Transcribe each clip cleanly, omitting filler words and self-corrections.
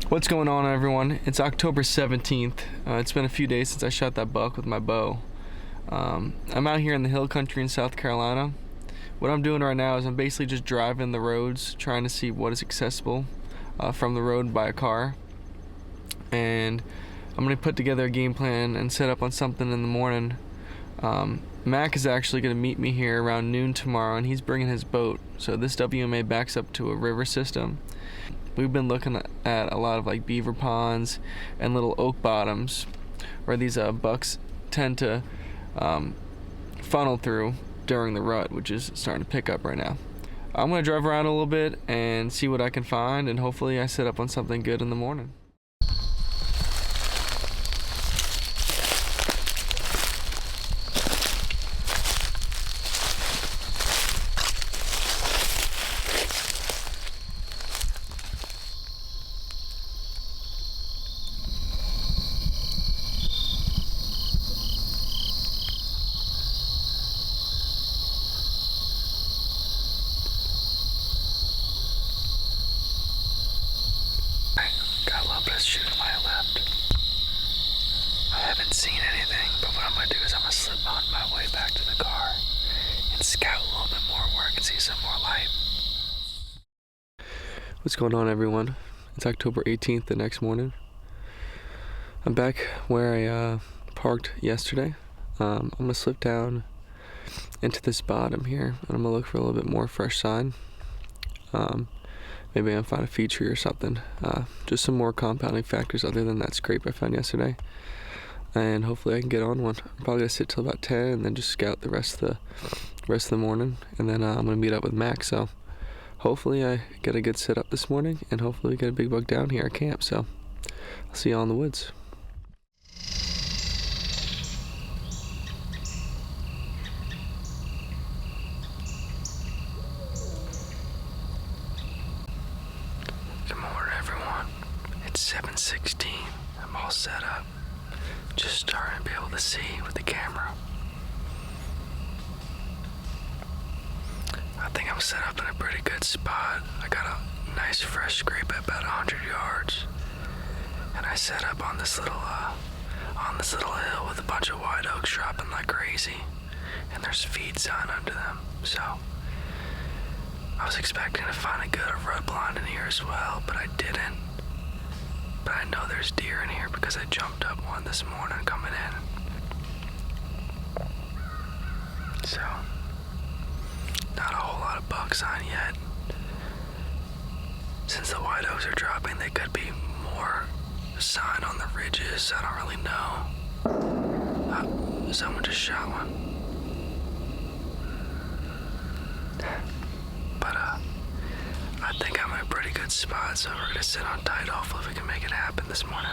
What's going on, everyone? It's October 17th. It's been a few days since I shot that buck with my bow. I'm out here in the hill country in South Carolina. What I'm doing right now is I'm basically just driving the roads, trying to see what is accessible from the road by a car. And I'm going to put together a game plan and set up on something in the morning. Mac is actually going to meet me here around noon tomorrow, and he's bringing his boat. So this WMA backs up to a river system. We've been looking at a lot of like beaver ponds and little oak bottoms where these bucks tend to funnel through during the rut, which is starting to pick up right now. I'm going to drive around a little bit and see what I can find, and hopefully I set up on something good in the morning. Got a little bit of shooting to my left. I haven't seen anything, but what I'm going to do is I'm going to slip on my way back to the car and scout a little bit more where I can see some more light. What's going on, everyone? It's October 18th, the next morning. I'm back where I parked yesterday. I'm going to slip down into this bottom here, and I'm going to look for a little bit more fresh sign. Maybe I'll find a feed tree or something. Just some more compounding factors other than that scrape I found yesterday. And hopefully I can get on one. I'm probably gonna sit till about 10 and then just scout the rest of the morning. And then I'm gonna meet up with Mac. So hopefully I get a good setup this morning, and hopefully we get a big buck down here at camp. So I'll see y'all in the woods. Good morning, everyone. It's 7:16. I'm all set up. Just starting to be able to see with the camera. I think I'm set up in a pretty good spot. I got a nice fresh scrape at about 100 yards. And I set up on this little hill with a bunch of white oaks dropping like crazy. And there's feed sign under them. So I was expecting to find a good rut blind in here as well, but I didn't. But I know there's deer in here because I jumped up one this morning coming in. So, not a whole lot of buck sign yet. Since the white oaks are dropping, they could be more sign on the ridges. I don't really know. Someone just shot one. But I think I'm in a pretty good spot, so we're gonna sit on tight. Hopefully we can make it happen this morning.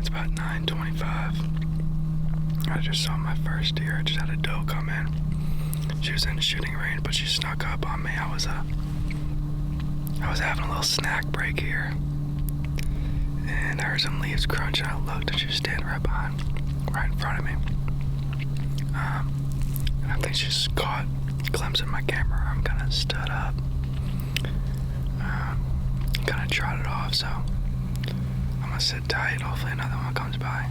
about 9:25. I just saw my first deer. I just had a doe come in. She was in the shooting range, but she snuck up on me. I was having a little snack break here, and I heard some leaves crunch, and I looked, and she was standing right in front of me. And I think she just caught a glimpse of my camera. I'm kind of stood up, kind of trotted off, so I'm gonna sit tight. Hopefully another one comes by.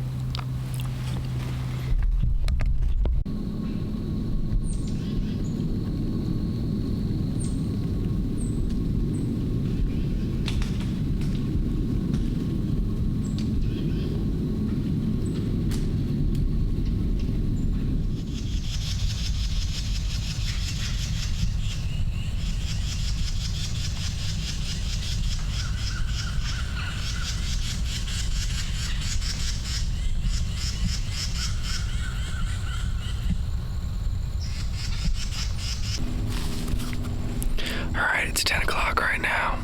Alright, it's 10 o'clock right now.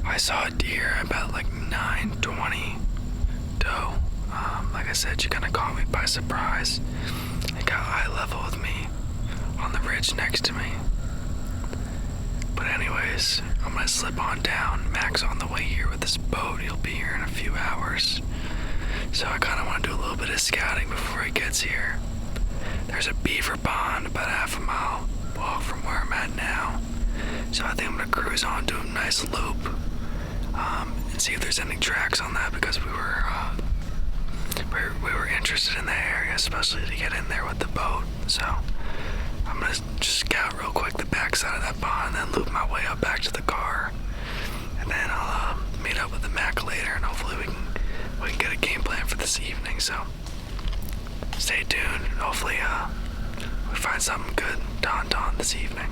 I saw a deer about like 9:20 doe. Like I said, she kind of caught me by surprise. It got eye level with me on the ridge next to me. But anyways, I'm gonna slip on down. Mac's on the way here with this boat. He'll be here in a few hours. So I kind of want to do a little bit of scouting before he gets here. There's a beaver pond about half a mile walk from where I'm at now. So I think I'm gonna cruise on, do a nice loop, and see if there's any tracks on that, because we were interested in the area, especially to get in there with the boat. So I'm gonna just scout real quick the backside of that pond, then loop my way up back to the car, and then I'll meet up with the Mac later, and hopefully we can get a game plan for this evening. So stay tuned. Hopefully we find something good to hunt on this evening.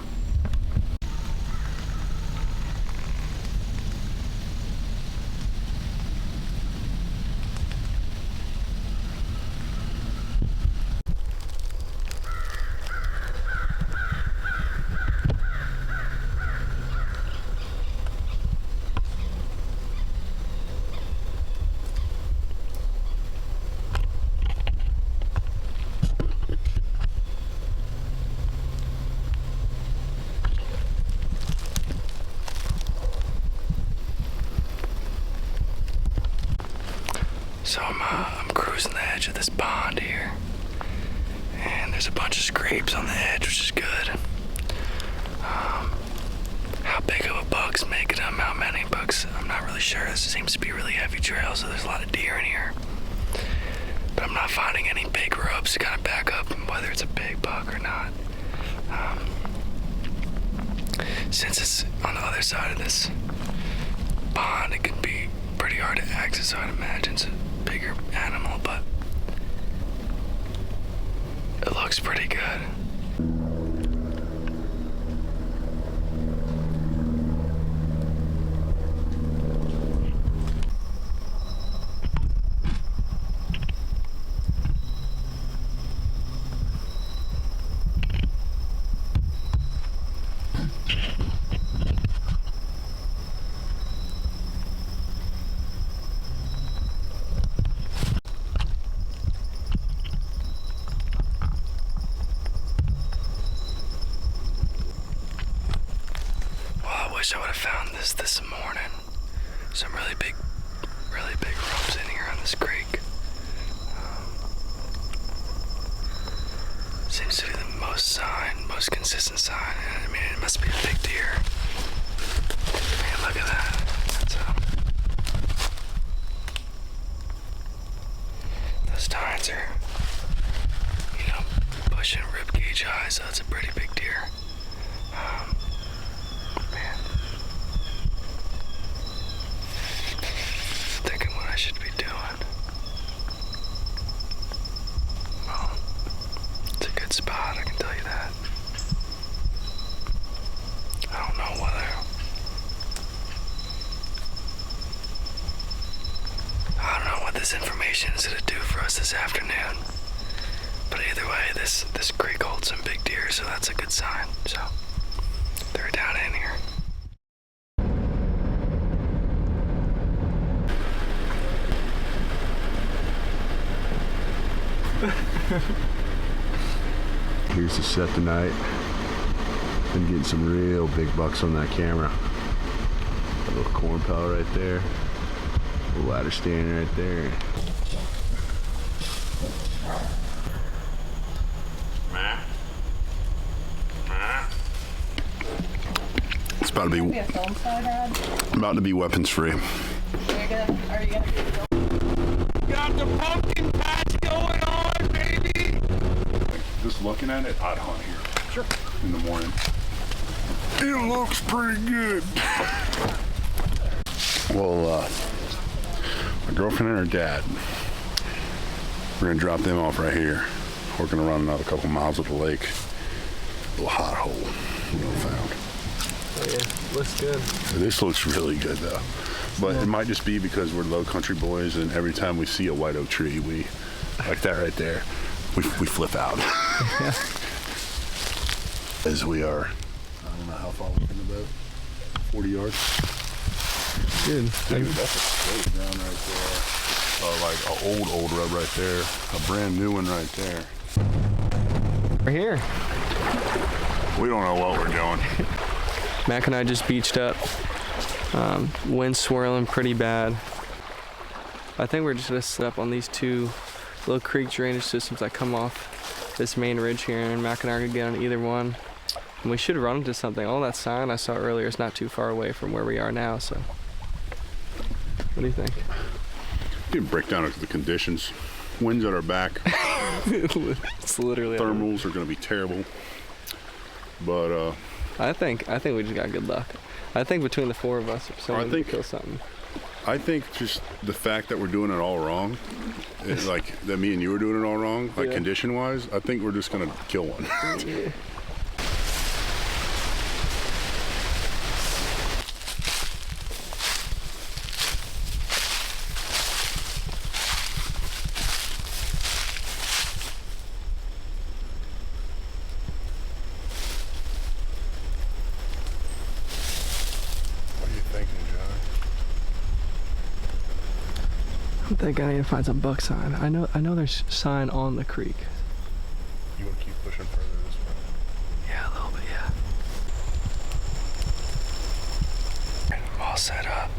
So I'm cruising the edge of this pond here, and there's a bunch of scrapes on the edge, which is good. How big of a bug's making them, how many bugs, I'm not really sure. This seems to be a really heavy trail, so there's a lot of deer in here. But I'm not finding any big rubs to kind of back up whether it's a big buck or not. Since it's on the other side of this pond, it could be pretty hard to access, so I'd imagine it's a bigger animal, but it looks pretty good. Wish I would have found this morning. Some really big rubs in here on this creek. Seems to be the most consistent sign. I mean, it must be a big deer. Man, look at that. Those tines are, pushing ribcage high, so that's a pretty big deer. Should be doing. Well, it's a good spot, I can tell you that. I don't know what this information is going to do for us this afternoon. But either way, this creek holds some big deer, so that's a good sign. So they're down in here. Here's the set tonight. Been getting some real big bucks on that camera. A little corn pellet right there. ladder standing right there. It's about to be weapons free. Are you gonna Got the pumpkin patch going on, baby! Just looking at it, I'd hunt here. Sure. In the morning. It looks pretty good. Well, my girlfriend and her dad, we're gonna drop them off right here. We're gonna run another couple miles of the lake. A little hot hole we found. Oh yeah, looks good. This looks really good though. But it might just be because we're low country boys and every time we see a white oak tree, we, like that right there, we flip out. As we are, I don't know how far we're in the boat, 40 yards. Dude, That's a straight down right there. Like an old rub right there. A brand new one right there. we're here. We don't know what we're doing. Mac and I just beached up. Wind swirling pretty bad. I think we're just gonna sit up on these two little creek drainage systems that come off this main ridge here, and Mac and I are gonna get on either one. And we should run into something. All that sign I saw earlier is not too far away from where we are now, so. What do you think? You can break down the conditions. Winds at our back. It's literally. Thermals are gonna be terrible. But I think we just got good luck. I think between the four of us, if someone could kill something. I think just the fact that we're doing it all wrong, like that me and you were doing it all wrong, like condition-wise, I think we're just gonna kill one. Yeah. I think I need to find some buck sign. I know there's sign on the creek. You want to keep pushing further this way? Yeah, a little bit, yeah. I'm all set up.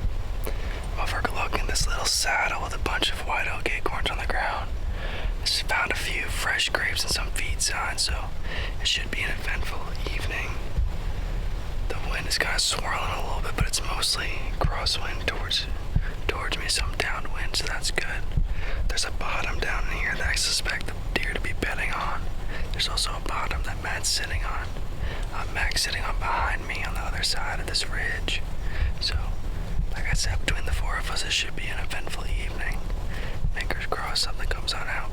Overlooking this little saddle with a bunch of white oak acorns on the ground. Just found a few fresh grapes and some feed signs, so it should be an eventful evening. The wind is kind of swirling a little bit, but it's mostly crosswind towards me, some downwind, so that's good. There's a bottom down in here that I suspect the deer to be bedding on. There's also a bottom that Matt's sitting on. Mac's sitting on behind me on the other side of this ridge. So, like I said, between the four of us, it should be an eventful evening. Fingers crossed something comes on out.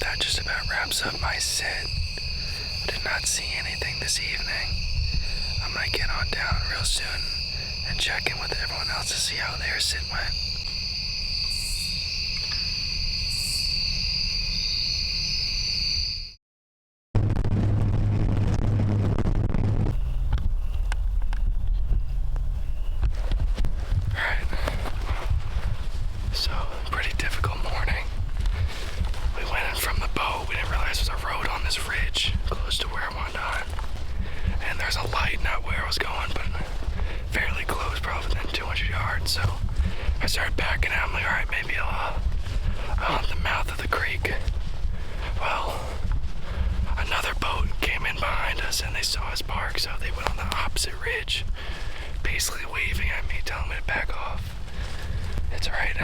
That just about wraps up my sit. I did not see anything this evening. I might get on down real soon and check in with everyone else to see how their sit went. So I started backing out. I'm like, all right, maybe I'll hunt the mouth of the creek. Well, another boat came in behind us and they saw us park, so they went on the opposite ridge, basically waving at me, telling me to back off. It's all right.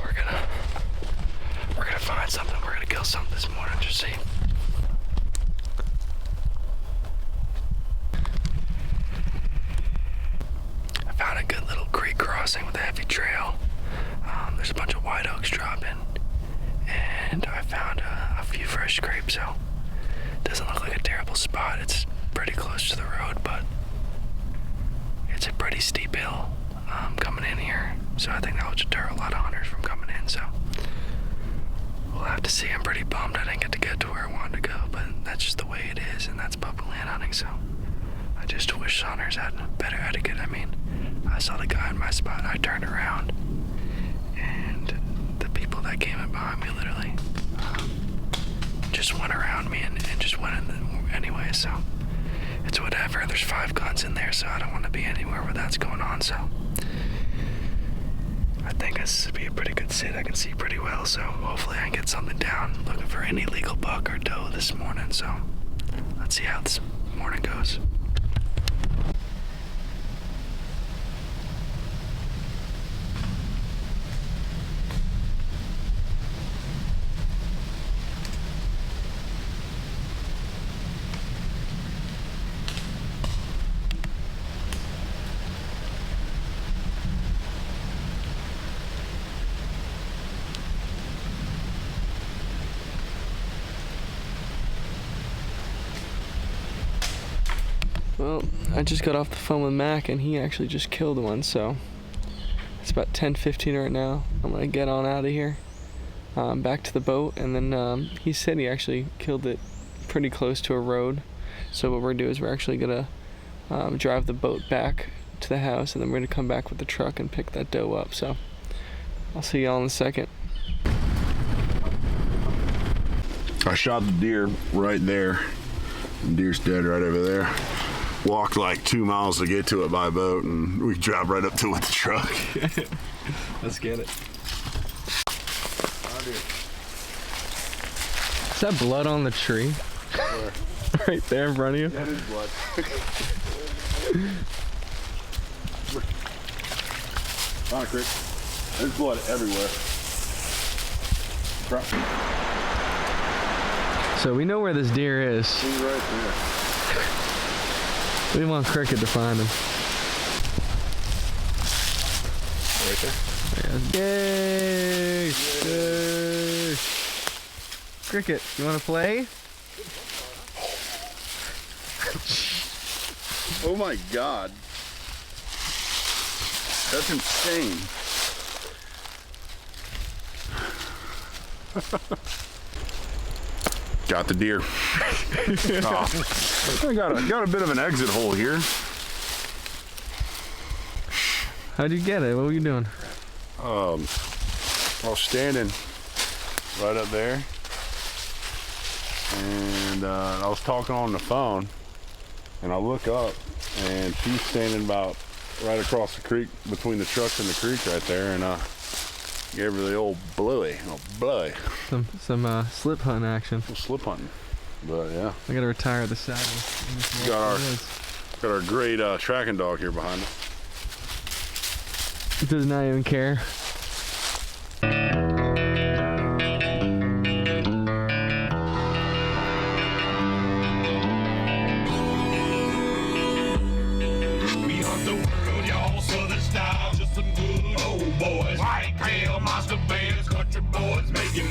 We're gonna find something. We're gonna kill something this morning. Just see. crossing with a heavy trail. There's a bunch of white oaks dropping, and I found a few fresh scrapes, so it doesn't look like a terrible spot. It's pretty close to the road, but it's a pretty steep hill coming in here, so I think that will deter a lot of hunters from coming in, so we'll have to see. I'm pretty bummed I didn't get to where I wanted to go, but that's just the way it is, and that's public land hunting, so I just wish hunters had better etiquette. I mean, I saw the guy in my spot, I turned around, and the people that came in behind me literally just went around me and just went in anyway, so it's whatever. There's 5 guns in there, so I don't want to be anywhere where that's going on, so I think this would be a pretty good sit. I can see pretty well, so hopefully I can get something down. Looking for any legal buck or doe this morning, so let's see how this morning goes. Well, I just got off the phone with Mac, and he actually just killed one, so it's about 10:15 right now. I'm gonna get on out of here, back to the boat, and then he said he actually killed it pretty close to a road. So what we're gonna do is we're actually gonna drive the boat back to the house, and then we're gonna come back with the truck and pick that doe up. So I'll see y'all in a second. I shot the deer right there. The deer's dead right over there. Walked like 2 miles to get to it by boat, and we drove right up to it with the truck. Let's get it. Is that blood on the tree? Where? Right there in front of you? That is blood. On a creek. There's blood everywhere. So we know where this deer is. He's right there. We want Cricket to find him. Right there. Yay! Yay! Cricket, you want to play? Oh my God. That's insane. Got the deer. Oh, I got a bit of an exit hole here. How'd you get it? What were you doing? I was standing right up there, and I was talking on the phone, and I look up, and she's standing about right across the creek, between the trucks and the creek right there, and gave her the old blowy. Some slip hunting action. Slip hunting, but yeah. I gotta retire the saddle. Got our great tracking dog here behind us. It does not even care.